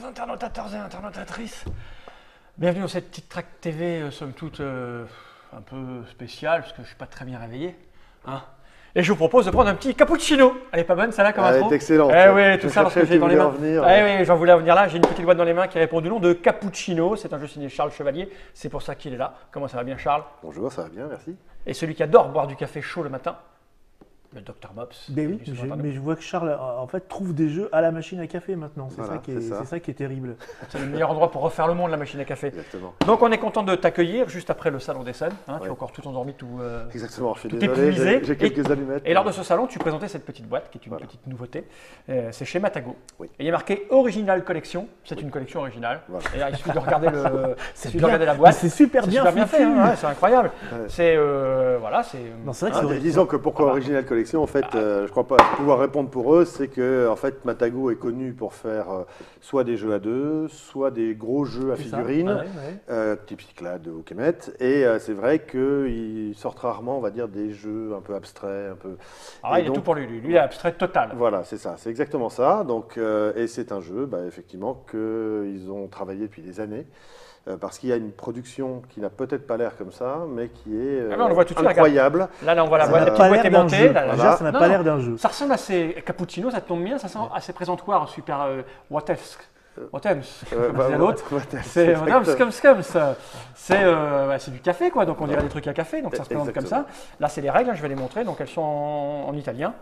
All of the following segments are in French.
chers internautateurs et internautatrices, bienvenue dans cette petite track TV, somme toute un peu spéciale, parce que je ne suis pas très bien réveillé. Hein. Et je vous propose de prendre un petit cappuccino. Elle est pas bonne, celle-là, comme intro? Elle est excellente. Eh oui, tout ça parce que j'ai dans les mains. Eh oui, j'en voulais venir là. J'ai une petite boîte dans les mains qui répond du nom de Cappuccino. C'est un jeu signé Charles Chevalier. C'est pour ça qu'il est là. Comment ça va bien, Charles? Bonjour, ça va bien, merci. Et celui qui adore boire du café chaud le matin, le Dr Mops. Ben oui, mais je vois que Charles en fait trouve des jeux à la machine à café maintenant. C'est Voilà, ça qui est terrible. C'est le meilleur endroit pour refaire le monde, la machine à café. Exactement. Donc on est content de t'accueillir juste après le salon des scènes. Hein, Tu es encore tout endormi, tout. Exactement, je suis tout désolé, épuisé. j'ai quelques allumettes. Et lors de ce salon, tu présentais cette petite boîte qui est une petite nouveauté. C'est chez Matago. Oui. Et il y a marqué Original Collection. C'est une collection originale. Voilà. Et là, il suffit de regarder, la Mais boîte. c'est super bien fait. foutu. Hein, ouais, c'est incroyable. Ouais. C'est voilà, c'est. Non, c'est vrai que c'est Disons que pourquoi Voilà. Original Collection, en fait, je crois pas pouvoir répondre pour eux, c'est que en fait, Matago est connu pour faire soit des jeux à deux, soit des gros jeux à C'est ça. figurines, Ouais. type Cyclade ou Kemet. Et c'est vrai qu'ils sortent rarement, on va dire, des jeux un peu abstraits, un peu. Ah, Et il y a donc, tout pour lui. Lui, il est abstrait total. Voilà, c'est ça, c'est exactement ça. Donc, et c'est un jeu, effectivement, qu'ils ont travaillé depuis des années. Parce qu'il y a une production qui n'a peut-être pas l'air comme ça, mais qui est Ah, on le voit tout de suite, incroyable. Là, on voit la Ça boîte. n'a La pas petite boîte est l'air d'un montée. jeu. Là, Déjà, ça n'a non, pas l'air d'un jeu. Ça ressemble assez cappuccino, ça tombe bien, ça sent assez présentoir, super Watevsk. Watems, comme disait l'autre. C'est c'est du café, quoi. Donc on dirait des trucs à café, donc ça se présente comme ça. Là, c'est les règles, je vais les montrer. Donc elles sont en italien,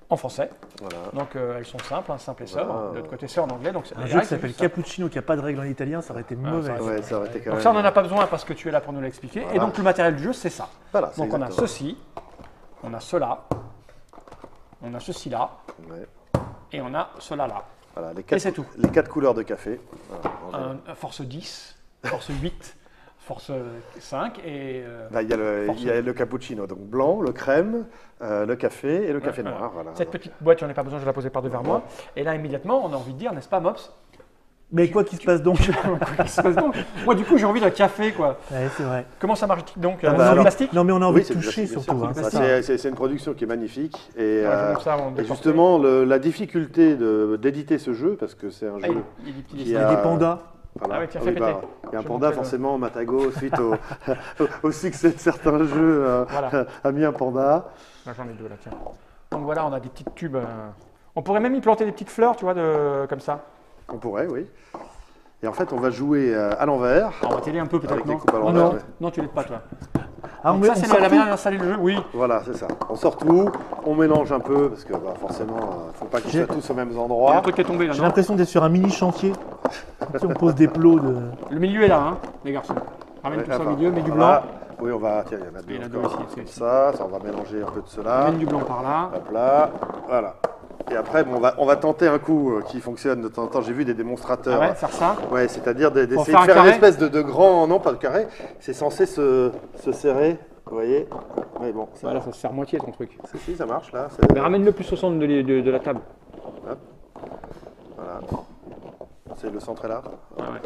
en français. Voilà. Donc elles sont simples, simples et sobres. De l'autre côté, c'est en anglais. Donc Un les jeu règles, qui s'appelle c'est juste ça. Cappuccino qui n'a pas de règle en italien, ça aurait été mauvais. Ouais, ça aurait été quand Donc même. ça, on n'en a pas besoin parce que tu es là pour nous l'expliquer. Et Voilà. donc le matériel du jeu, c'est ça. Voilà, c'est Donc on a exactement. ceci, on a cela, on a ceci là, Ouais. et on a cela là. Voilà, Et c'est tout. les quatre couleurs de café. Voilà, en général. Force 10, force 8, force 5 et. Il y a le cappuccino, donc blanc, le crème, le café et le café noir. Voilà. Cette petite boîte, j'en ai pas besoin, je vais la poser par devers moi. Et là, immédiatement, on a envie de dire, n'est-ce pas, Mops? Mais quoi qu'il se passe donc? Qu'est-ce qui se passe donc? Moi, du coup, j'ai envie d'un café, quoi. Ouais, c'est vrai. Comment ça marche donc? Ah bah, C'est du alors- plastique? Non, mais on a envie Oui, de c'est du toucher plastique, surtout. bien Hein, sûr. c'est Bah, ça. c'est une production qui est magnifique. Et, Ouais, je montre ça avant de et déporter. justement, la difficulté d'éditer ce jeu, parce que c'est un Ah, jeu. il y a des petits qui Il y dessins. a des pandas. Voilà. Ah oui, tiens, Ah fais oui, péter. il y a un Je panda, montre le- forcément, Matago, suite au succès de certains jeux, Voilà. a mis un panda. Là, j'en ai deux, là, tiens. Donc voilà, on a des petites tubes. On pourrait même y planter des petites fleurs, tu vois, comme ça. On pourrait, oui. Et en fait, on va jouer à l'envers. Alors, on va t'aider un peu, peut-être, Avec des non? coupes à Non, l'envers, non, ouais. non, tu l'aides pas, toi. Ah, Donc mais ça, on c'est sort la tout. manière d'installer le jeu, oui. Voilà, c'est ça. On sort tout, on mélange un peu, parce que forcément, il ne faut pas qu'ils soient tous aux mêmes Il y a un endroits. truc qui est tombé, là, J'ai non? l'impression d'être sur un mini chantier. Si on pose des plots de. Le milieu est là, hein, les garçons. Ramène Ouais, tout ça au enfin, milieu, mets du voilà. blanc. Oui, on va. Tiens, il y en a deux Il y en a deux encore. ici, c'est Comme ici. ça, on va mélanger un peu de cela. Ramène du blanc par là. Hop là, voilà. Et après, bon, on va tenter un coup qui fonctionne de temps en temps. J'ai vu des Ah démonstrateurs. ouais, faire ça. Ouais, c'est-à-dire d'essayer faire un de faire une carré espèce de grand. Non, pas de carré. C'est censé se serrer. Vous voyez? Oui, bon. Ça, Voilà, ça se serre moitié ton truc. si, ça marche là. C'est- Mais ramène-le plus au centre de la table. Voilà. C'est le centre est là. Ouais, ouais.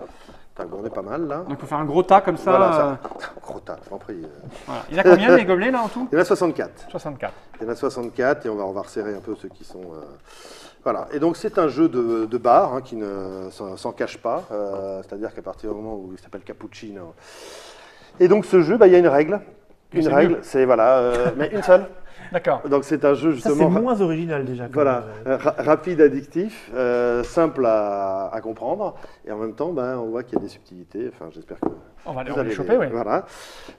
Tac, bon, on est pas mal là. Donc il faut faire un gros tas comme ça. Voilà, ça. Gros tas, je t'en prie. Voilà. Il y en a combien les gobelets là en tout? Il y en a 64. 64. Il y en a 64 et on va resserrer un peu ceux qui sont. Voilà. Et donc c'est un jeu de bar qui ne s'en cache pas. C'est-à-dire qu'à partir du moment où il s'appelle Cappuccino. Et donc ce jeu, il y a une règle. Mais Une c'est règle, mieux. c'est voilà, mais une seule. D'accord. Donc c'est un jeu Ça, c'est justement. moins original déjà. quand Voilà, même. rapide, addictif, simple à comprendre, et en même temps, on voit qu'il y a des subtilités. Enfin, j'espère que On va vous les allez choper, oui. Voilà.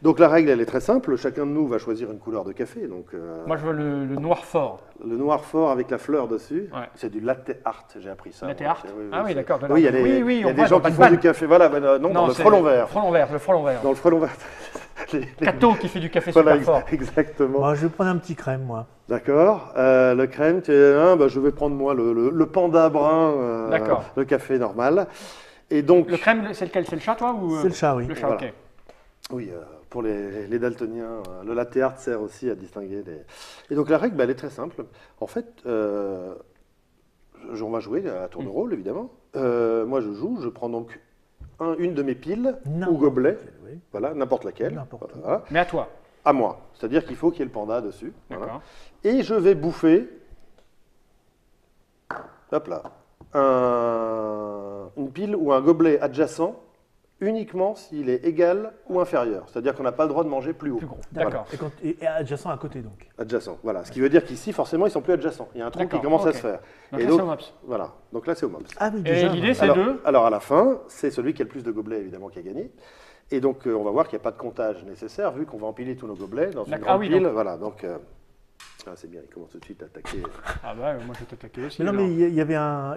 Donc la règle, elle est très simple. Chacun de nous va choisir une couleur de café. Donc Moi je veux le noir fort. le noir fort avec la fleur dessus. Ouais. C'est du latte art. J'ai appris ça. Latte moi. art. Ah oui, c'est- d'accord. Oui, il y a, Oui, oui, il y on a voit des gens dans qui font Batman. du café. Voilà, non, dans le c'est frelon vert. Frelon vert, le frelon vert. Dans le frelon vert. Les- Cato qui fait du café Voilà, super fort. exactement. Bon, je vais prendre un petit crème, moi. D'accord. Le crème, je vais prendre moi le panda brun, D'accord. le café normal. Et donc, Le crème, c'est lequel? C'est le chat, toi ou C'est le chat, oui. Le chat, Voilà. ok. oui, pour les daltoniens, le latte art sert aussi à distinguer les. Et donc la règle, elle est très simple. En fait, on va jouer à tour de rôle, évidemment. Moi, je joue, je prends donc une de mes piles ou gobelet, Oui. voilà, n'importe laquelle. N'importe où. Voilà. Mais à toi. À moi. C'est-à-dire qu'il faut qu'il y ait le panda dessus. Voilà. D'accord. Et je vais bouffer, hop là, un une pile ou un gobelet adjacent uniquement s'il est égal ou inférieur. C'est-à-dire qu'on n'a pas le droit de manger plus haut. Plus gros. D'accord. D'accord. Et adjacent à côté donc. Adjacent, voilà. Ce qui veut dire qu'ici, forcément, ils sont plus adjacents. Il y a un trou qui D'accord, commence à ok. se faire. Donc Et là, donc, c'est au MOPS. voilà. Donc là, c'est au MOPS. Ah oui, Et déjà. l'idée, c'est alors, de... alors, à la fin, c'est celui qui a le plus de gobelets, évidemment, qui a gagné. Et donc, on va voir qu'il n'y a pas de comptage nécessaire, vu qu'on va empiler tous nos gobelets dans une D'accord. grande Ah oui, pile. donc- Voilà, donc... ah, c'est bien, il commence tout de suite à attaquer. Ah bah, moi, je vais t'attaquer aussi. Mais non, alors. mais il y avait un. Ah,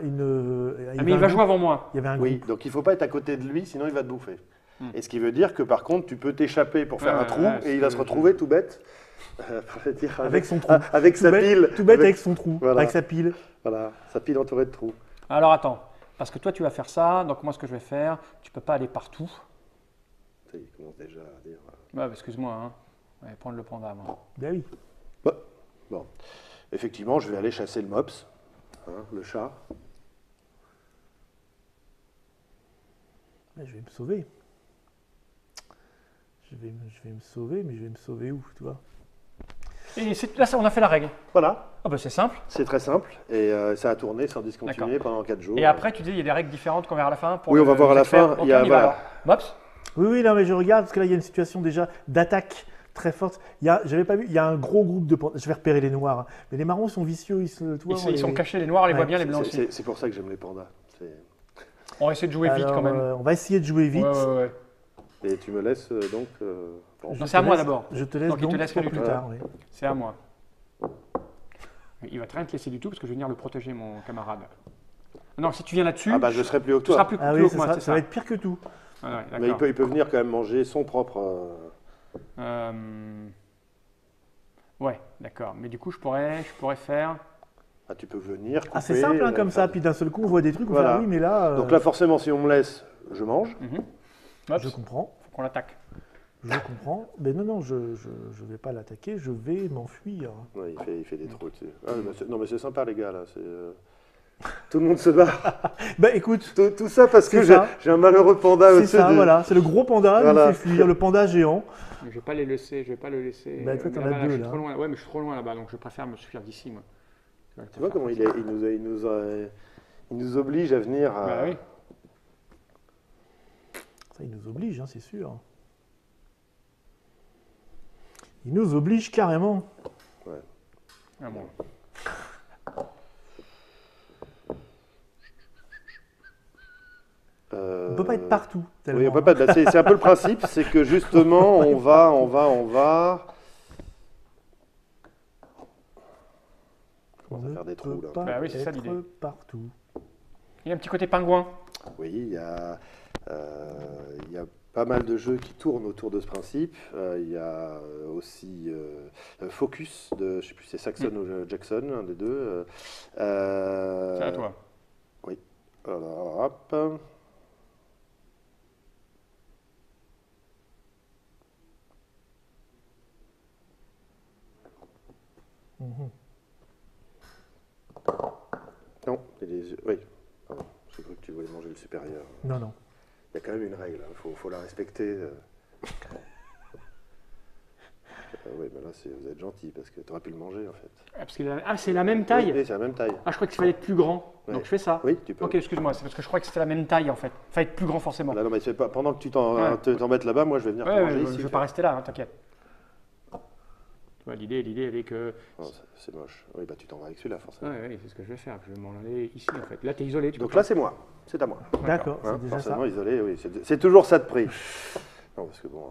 mais il va jouer avant moi. Il y avait un Oui, groupe. donc il ne faut pas être à côté de lui, sinon il va te bouffer. Hmm. Et ce qui veut dire que, par contre, tu peux t'échapper pour faire Ouais, un trou, ouais, et il va se retrouver tout bête, pour dire, Avec son trou. avec Tout sa bête- pile. Tout bête avec son trou, Voilà. avec sa pile. Voilà, sa pile entourée de trous. Alors, attends. Parce que toi, tu vas faire ça. Donc, moi, ce que je vais faire, tu peux pas aller partout. Ça y est, il commence déjà à dire... Ouais, bah, excuse-moi. Hein. Ouais, prendre le panda, moi. Ben oui. Bon, effectivement, je vais aller chasser le mops, hein, le chat. Ouais, je vais me sauver. Je vais me sauver, mais je vais me sauver où, tu vois? Et là, on a fait la règle. Voilà, Ah bah, c'est simple. c'est très simple, et ça a tourné sans discontinuer D'accord. pendant 4 jours. Et après, tu dis, il y a des règles différentes qu'on verra à la fin. Pour Oui, on va le- voir à les la experts. fin, Donc, il y a- on y va, voilà. alors. Mops. Oui, oui, non, mais je regarde parce que là, il y a une situation déjà d'attaque très forte. J'avais pas vu, il y a un gros groupe de pandas. Je vais repérer les noirs, hein. Mais les marrons sont vicieux. Ils sont cachés, les noirs, on les voit Ouais, bien, les blancs aussi. C'est pour ça que j'aime les pandas. On va essayer de jouer vite Alors, quand même. on va essayer de jouer vite. Ouais. Et tu me laisses donc... bon. Je Non, te c'est à moi laisse- d'abord. Je te laisse Donc, il te donc laisse pour rien du plus tout. tard. Oui. C'est à moi. Il va rien te laisser du tout parce que je vais venir le protéger, mon camarade. Non, si tu viens là-dessus, Ah bah je serai plus haut que tu seras toi. plus, Ah plus oui, haut que moi, c'est ça va être pire que tout. Ah ouais, Mais d'accord. il peut venir quand même manger son propre... Ouais, d'accord. Mais du coup, je pourrais faire. Ah, tu peux venir, couper... Ah, c'est simple hein, comme ça. faire- Puis d'un seul coup, on voit des trucs. On Voilà. fait, ah oui, mais là. Donc là, forcément, si on me laisse, je mange. Hop, je comprends. faut qu'on l'attaque. Je comprends. Mais non, je vais pas l'attaquer. Je vais m'enfuir. Ouais, il fait des trous dessus. Ah, non, mais c'est sympa, les gars, là. Tout le monde se bat. Bah écoute, Tout ça parce que C'est ça. j'ai un malheureux panda c'est au-dessus ça, de- voilà. C'est le gros panda Voilà. qui fait fuir, le panda géant. Mais je vais pas les laisser. Je vais pas le laisser. Bah, toi, Mais t'en as là-bas, deux, je suis là. trop loin. Ouais, mais je suis trop loin là-bas, donc je préfère me suivre d'ici, moi. Tu vois comment il nous oblige à venir à... Bah oui. Ça, il nous oblige, hein, c'est sûr. Il nous oblige carrément. Ah bon. On peut pas être partout. Tellement. Oui, on peut pas. C'est un peu le principe, c'est que justement, on va. On commence à ne faire des peut trous, là. pas Bah oui, c'est ça, être l'idée. partout. Il y a un petit côté pingouin. Oui, il y a pas mal de jeux qui tournent autour de ce principe. Il y a aussi Focus de, je sais plus, c'est Saxon ou Jackson, un des deux. C'est à toi. Alors, hop. Mhm. Non, c'est les yeux. Oui, pardon, j'ai cru que tu voulais manger le supérieur. Non, non. Il y a quand même une règle, il faut la respecter. Oui, mais là, vous êtes gentil parce que tu aurais pu le manger en fait. Ah, parce que c'est la même taille. Oui, c'est la même taille. Ah, je croyais qu'il fallait être plus grand. Ouais. Donc je fais ça. Oui, tu peux. Ok, excuse-moi, c'est parce que je croyais que c'était la même taille en fait. Il fallait être plus grand forcément. Là, non, mais c'est pas, pendant que tu Ouais. t'embêtes là-bas, moi je vais venir te Ouais, manger ouais, ici. je vais pas rester là, hein, t'inquiète. Tu vois, l'idée, elle est que. Oh, c'est moche. Oui, bah tu t'en vas avec celui-là forcément. Ouais, c'est ce que je vais faire. Je vais m'en aller ici en fait. Là, t'es isolé. Tu Donc peux là, pas- c'est moi. C'est à moi. D'accord, Hein, c'est déjà ça. forcément isolé, oui. C'est toujours ça de prix. Non, parce que bon.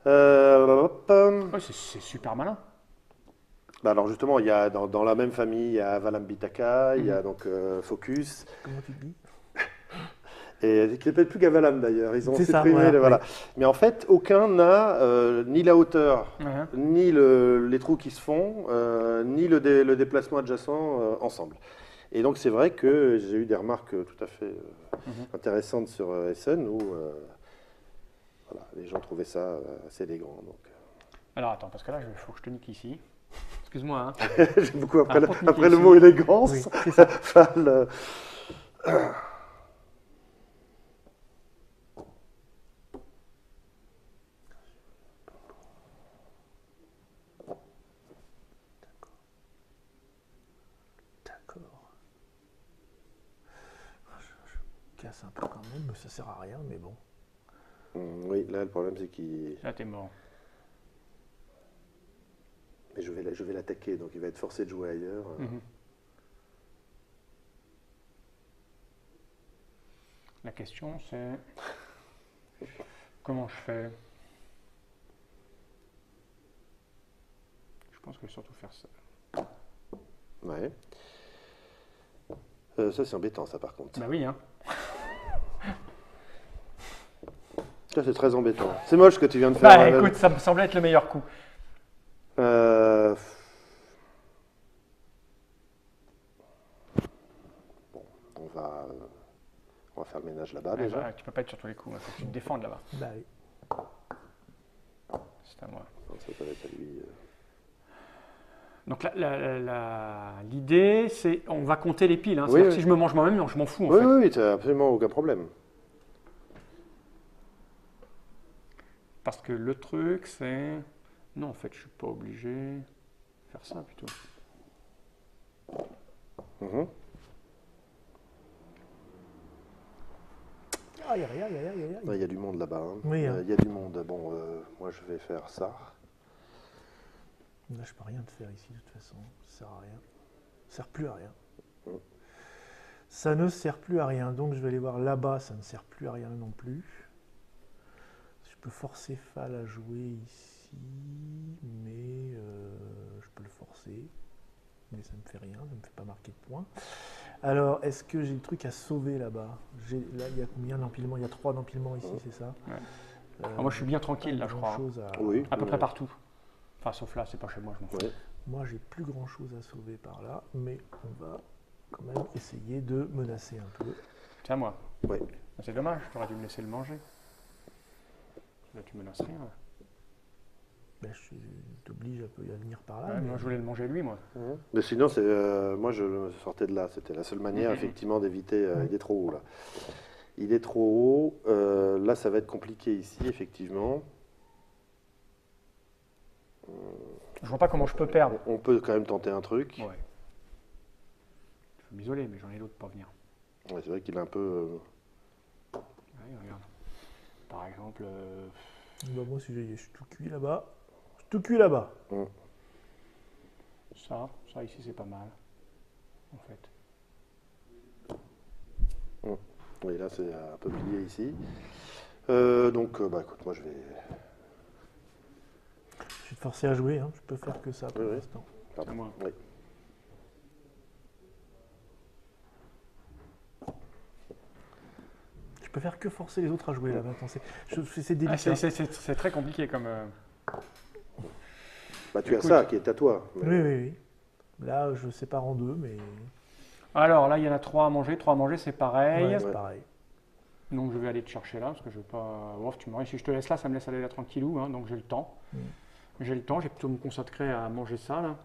Hop. Ouais, c'est super malin. Bah alors justement, il y a dans la même famille, il y a Valambitaka, il y a donc Focus, Comment tu dis? et qui s'appelle plus Gavalam d'ailleurs. Ils ont C'est ça, supprimé, voilà, voilà. ouais. Mais en fait, aucun n'a ni la hauteur, Ouais. ni les trous qui se font, ni le déplacement adjacent ensemble. Et donc c'est vrai que j'ai eu des remarques tout à fait intéressantes sur SN où voilà, les gens trouvaient ça assez élégant. Donc. Alors attends, parce que là, il faut que je te nique ici. Excuse-moi. Hein. J'aime beaucoup après, pour te niquer après le ici. mot élégance. Oui, c'est ça. Enfin, D'accord. force un peu quand même, mais ça sert à rien, mais bon. Oui, là, le problème, c'est qu'il... Là, t'es mort. Mais je vais l'attaquer, donc il va être forcé de jouer ailleurs. La question, c'est comment je fais? Je pense que je vais surtout faire ça. Ouais. Ça, c'est embêtant, ça, par contre. Bah oui, hein. Ça, c'est très embêtant. C'est moche ce que tu viens de faire. Bah écoute, ça me semblait être le meilleur coup. Bon, on va faire le ménage là-bas, Ouais, déjà. bah, tu peux pas être sur tous les coups, il faut que tu te défendes là-bas. Bah oui. C'est à moi. Donc, ça va être à lui. Donc l'idée, c'est on va compter les piles. Hein. Oui, C'est-à-dire que oui. si je me mange moi-même, je m'en fous en Oui, fait. oui, oui, t'as absolument aucun problème. Parce que le truc, c'est... Non, en fait, je suis pas obligé de faire ça plutôt. Mhm. Aïe, aïe, aïe, aïe, aïe, aïe. Il y a du monde là-bas. Hein. Oui, hein. Il y a du monde. Bon, moi, je vais faire ça. Là, je peux rien te faire ici, de toute façon. Ça sert à rien. Ça sert plus à rien. Mm. Ça ne sert plus à rien. Donc, je vais aller voir là-bas. Ça ne sert plus à rien non plus. Je peux forcer Fall à jouer ici. Mais je peux le forcer. Mais ça ne me fait rien. Ça ne me fait pas marquer de points. Alors, est-ce que j'ai le truc à sauver là-bas? Là, il y a combien d'empilements? Il y a 3 d'empilements ici, c'est ça? Ouais. Alors moi, je suis bien tranquille là, je crois. Oui. À peu près partout. Enfin, sauf là, c'est pas chez moi, je m'en fous. Oui. Moi, j'ai plus grand chose à sauver par là, mais on va quand même essayer de menacer un peu. C'est à moi. Oui. C'est dommage, tu aurais dû me laisser le manger. Là, tu menaces rien. Là. Ben, je t'oblige un peu à venir par là. Ouais, mais- moi, je voulais le manger lui, moi. Mhm. Mais sinon, moi, je le sortais de là. C'était la seule manière, effectivement, d'éviter. Il est trop haut, là. Il est trop haut. Là, ça va être compliqué ici, effectivement. Je vois pas comment je peux perdre. On peut quand même tenter un truc. Ouais. Je peux m'isoler, mais j'en ai d'autres pour venir. Ouais, c'est vrai qu'il est un peu... Ouais, regarde. Par exemple, Bah, moi, si je suis tout cuit là-bas. Je suis tout cuit là-bas. ça ici, c'est pas mal. En fait. Oui, là, c'est un peu plié ici. Donc, bah, écoute, moi, je vais... Je vais te forcer à jouer. Hein. Je peux faire que ça pour Oui, oui. l'instant. Pardon. C'est moi. Oui. Je peux faire que forcer les autres à jouer là maintenant. C'est Ah, délicat. c'est très compliqué comme... Bah, tu as Écoute. ça qui est à toi. mais- Oui, oui, oui. Là, je sépare en deux, mais Alors là, il y en a 3 à manger. 3 à manger, c'est pareil. ouais, c'est Ouais. pareil. Donc je vais aller te chercher là, parce que je veux pas... Ouf, tu m'aurais... Si je te laisse là, ça me laisse aller là tranquillou, hein, donc j'ai le temps. J'ai le temps, j'ai plutôt me consacrer à manger ça, là.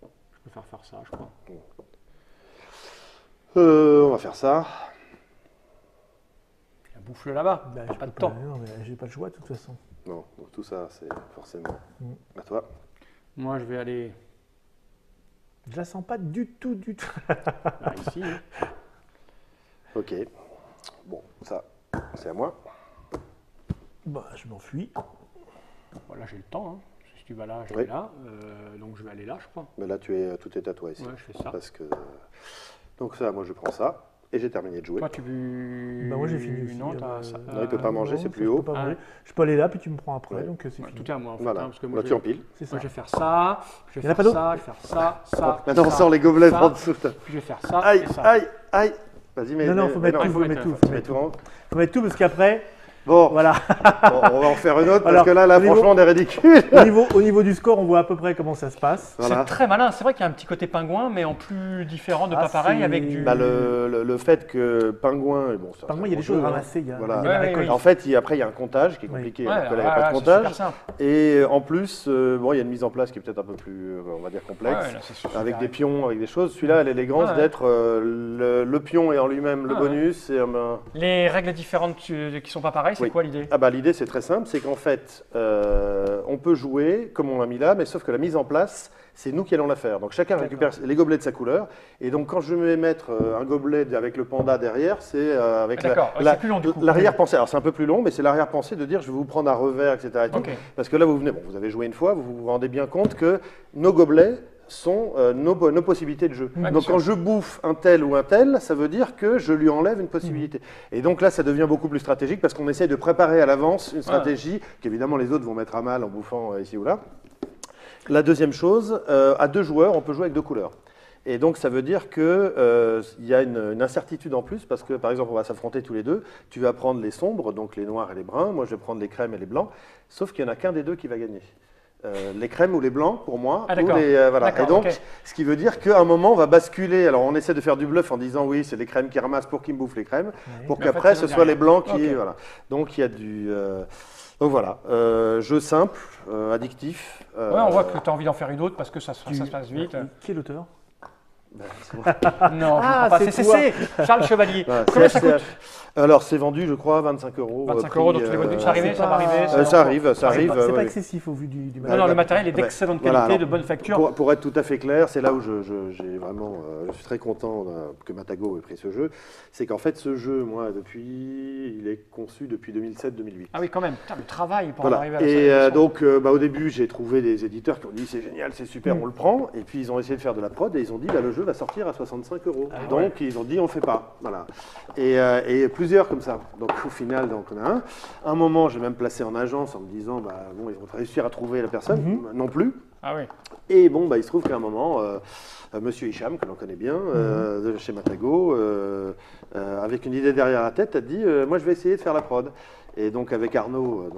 Je peux faire ça, je crois. On va faire ça. Bouffe-le là-bas, Bah, t'as je pas peux de temps. Non, mais j'ai pas le choix de toute façon. Non, donc tout ça, c'est forcément Mm. à toi. Moi, je vais aller Je la sens pas du tout, du tout. là, ici. hein. Ok. Bon, ça, c'est à moi. Bah, je m'enfuis. Voilà, j'ai le temps. Hein. Si tu vas là, je Oui. vais là. Donc je vais aller là, je crois. Mais là, tout est à toi ici. Ouais, je fais ça. Parce que... Donc ça, moi, je prends ça. Et j'ai terminé de jouer. Toi, tu veux... Bah, moi, j'ai fini aussi. Non, t'as ça. Non, il peut pas manger, non, c'est ça, plus je haut. peux pas Ah manger. ouais. Je peux aller là, puis tu me prends après, Ouais. donc c'est Ouais, fini. tout est à moi, en fait. Voilà. Hein, parce que Là, moi, tu je... empiles. C'est ça. moi, je vais faire ça. Je Il y vais en a faire pas ça. Je vais faire ça. Ça. Maintenant, on ça, sort les gobelets ça. en dessous. Putain. Puis je vais faire ça. Aïe, et ça. aïe, aïe. Vas-y, mais... Non, non, mais- faut mais mettre tout, il faut faut mettre mettre- tout. Faut Mets mettre tout tout. en- Faut mettre tout parce qu'après, Bon, voilà. bon, on va en faire une autre parce Alors, que là, au niveau- franchement, on est ridicule. Au niveau du score, on voit à peu près comment ça se passe. Voilà. C'est très malin. C'est vrai qu'il y a un petit côté pingouin, mais en plus différent, de Ah, pas pareil, c'est- avec du... Bah, le fait que pingouin, bon, ça, Par c'est contre, il y a un des choses jeu, hein. ramassées. Il y a, Voilà. il y a la Ouais, récolte. oui. En fait, après, il y a un comptage qui est Oui. compliqué, Ouais, alors que là, il n'y a voilà, pas de c'est super comptage. simple. Et en plus, bon, il y a une mise en place qui est peut-être un peu plus, on va dire, complexe, Ouais, là, c'est super. avec des pions, avec des choses. Celui-là, elle a l'élégance Ouais. d'être le pion et en lui-même le Ouais. bonus. Et, Les règles différentes qui sont pas pareilles, c'est Oui. quoi l'idée? Ah bah, l'idée, c'est très simple, c'est qu'en fait, on peut jouer comme on l'a mis là, mais sauf que la mise en place, c'est nous qui allons la faire. Donc chacun récupère les gobelets de sa couleur. Et donc quand je vais mettre un gobelet avec le panda derrière, c'est avec D'accord, ouais, c'est plus long, du coup. l'arrière-pensée. Alors c'est un peu plus long, mais c'est l'arrière-pensée de dire je vais vous prendre à revers, etc. et tout. Ok. Parce que là, vous venez, bon, vous avez joué une fois, vous vous rendez bien compte que nos gobelets sont nos possibilités de jeu. Ouais, bien Donc sûr. quand je bouffe un tel ou un tel, ça veut dire que je lui enlève une possibilité. Et donc là, ça devient beaucoup plus stratégique parce qu'on essaie de préparer à l'avance une stratégie qu'évidemment les autres vont mettre à mal en bouffant ici ou là. La deuxième chose, à 2 joueurs, on peut jouer avec 2 couleurs. Et donc ça veut dire qu'il y a une incertitude en plus parce que par exemple on va s'affronter tous les deux, tu vas prendre les sombres, donc les noirs et les bruns, moi je vais prendre les crèmes et les blancs, sauf qu'il n'y en a qu'un des deux qui va gagner. Les crèmes ou les blancs pour moi, Ah, ou d'accord. les, voilà. D'accord, Et donc, ok. ce qui veut dire qu'à un moment on va basculer, alors on essaie de faire du bluff en disant oui c'est les crèmes qui ramassent pour qu'ils me bouffent les crèmes, pour Mais en qu'après fait, ce c'est soit les derrière. blancs qui... Ok. Voilà. Donc il y a du... donc voilà, jeu simple, addictif. Ouais, on voit que tu as envie d'en faire une autre parce que ça se passe vite. Qui est l'auteur? ben, c'est bon. Non, je Ah, comprends pas. c'est C'est Charles Chevalier. Voilà, Combien ça CHCH. coûte? Alors c'est vendu je crois 25 euros. 25 euros, donc tu les vois. Ça arrivait, c'est ça va pas- arriver. Ça arrive, ça C'est arrive. pas, c'est pas oui. excessif au vu du Non, non, le matériel est d'excellente Voilà, qualité, alors, de bonne facture. Pour être tout à fait clair, c'est là où j'ai vraiment, je suis très content que Matago ait pris ce jeu. C'est qu'en fait, ce jeu, moi, il est conçu depuis 2007-2008. Ah oui, quand même. Putain, le travail pour en Voilà. arriver à la Et sélection. donc, au début, j'ai trouvé des éditeurs qui ont dit c'est génial, c'est super, on le prend. Et puis, ils ont essayé de faire de la prod et ils ont dit le jeu va sortir à 65 euros. Donc, ils ont dit on fait pas. Voilà. Et plusieurs comme ça. Donc, au final, donc, on a un. À un moment, j'ai même placé en agence en me disant bon, ils vont réussir à trouver la personne. Non plus. Ah oui. Et bon, il se trouve qu'à un moment, Monsieur Hicham, que l'on connaît bien, de chez Matago, avec une idée derrière la tête, a dit moi je vais essayer de faire la prod. Et donc avec Arnaud,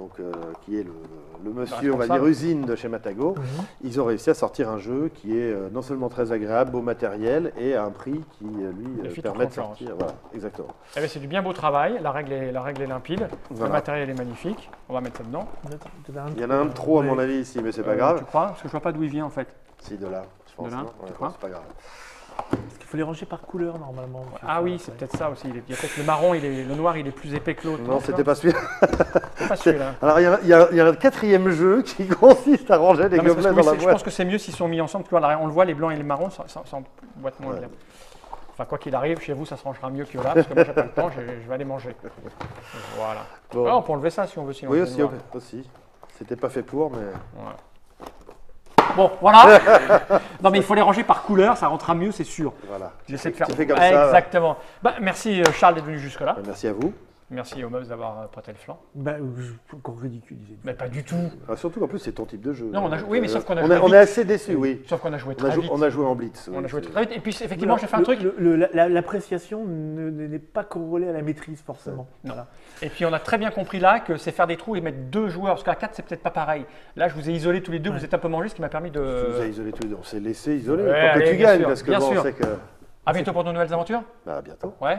qui est le monsieur, on va dire, responsable. usine de chez Matago, ils ont réussi à sortir un jeu qui est non seulement très agréable, beau matériel, et à un prix qui, lui, Les filles permet de en concurrence. sortir. Voilà, exactement. Eh ben, c'est du bien beau travail. La règle est limpide. Le Voilà. matériel est magnifique. On va mettre ça dedans. Il y en a un de trop, à mon avis, ici, mais c'est pas Tu grave. crois? Parce que je vois pas d'où il vient en fait. Si, de là, je pense. De là, non tu Ouais, crois c'est pas grave. Parce qu'il faut les ranger par couleur normalement. Ah oui, c'est peut-être ça aussi. Il y a peut-être le marron, le noir, il est plus épais que l'autre. Non, c'était pas celui-là. pas celui-là. Alors, il y a un 4e jeu qui consiste à ranger les Non, mais c'est parce gobelets que dans oui, la je boîte. pense que c'est mieux s'ils sont mis ensemble. Tu vois, là, on le voit, les blancs et les marrons, ça emboîte moins bien. Enfin, quoi qu'il arrive, chez vous, ça se rangera mieux que là, parce que moi, j'ai pas le temps, je vais aller manger. Voilà. Bon. Ah, on peut enlever ça si on veut. Sinon Oui, on aussi, peut le aussi. C'était pas fait pour, mais... voir. Bon, voilà. Non, mais il faut les ranger par couleur, ça rentrera mieux, c'est sûr. Voilà. J'essaie de faire. Tu fais comme ça. Exactement. Bah, merci Charles d'être venu jusque-là. Merci à vous. Merci aux meufs d'avoir prêté le flanc. Encore ridiculisé. Mais pas du tout. Surtout qu'en plus, c'est ton type de jeu. Non, on a oui, mais sauf qu'on a on joué est, on vite. est assez déçus, oui. Sauf qu'on a joué On a, très vite. on a joué en blitz. On oui, a joué c'est- très vite. Et puis, effectivement, j'ai fait un truc. L'appréciation n'est pas corrélée à la maîtrise forcément. Non. Voilà. Et puis on a très bien compris là que c'est faire des trous et mettre 2 joueurs, parce qu'à 4 c'est peut-être pas pareil. Là je vous ai isolés tous les deux, vous êtes un peu mangés, ce qui m'a permis Tu nous as de... isolés tous les deux. On s'est laissé isoler Ouais, pour que allez, tu bien gagnes. sûr, Parce que bien bon, sûr. on sait que... À bientôt pour de nouvelles aventures. Bah, à bientôt. Ouais.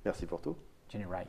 Merci pour tout. Jenny Wright.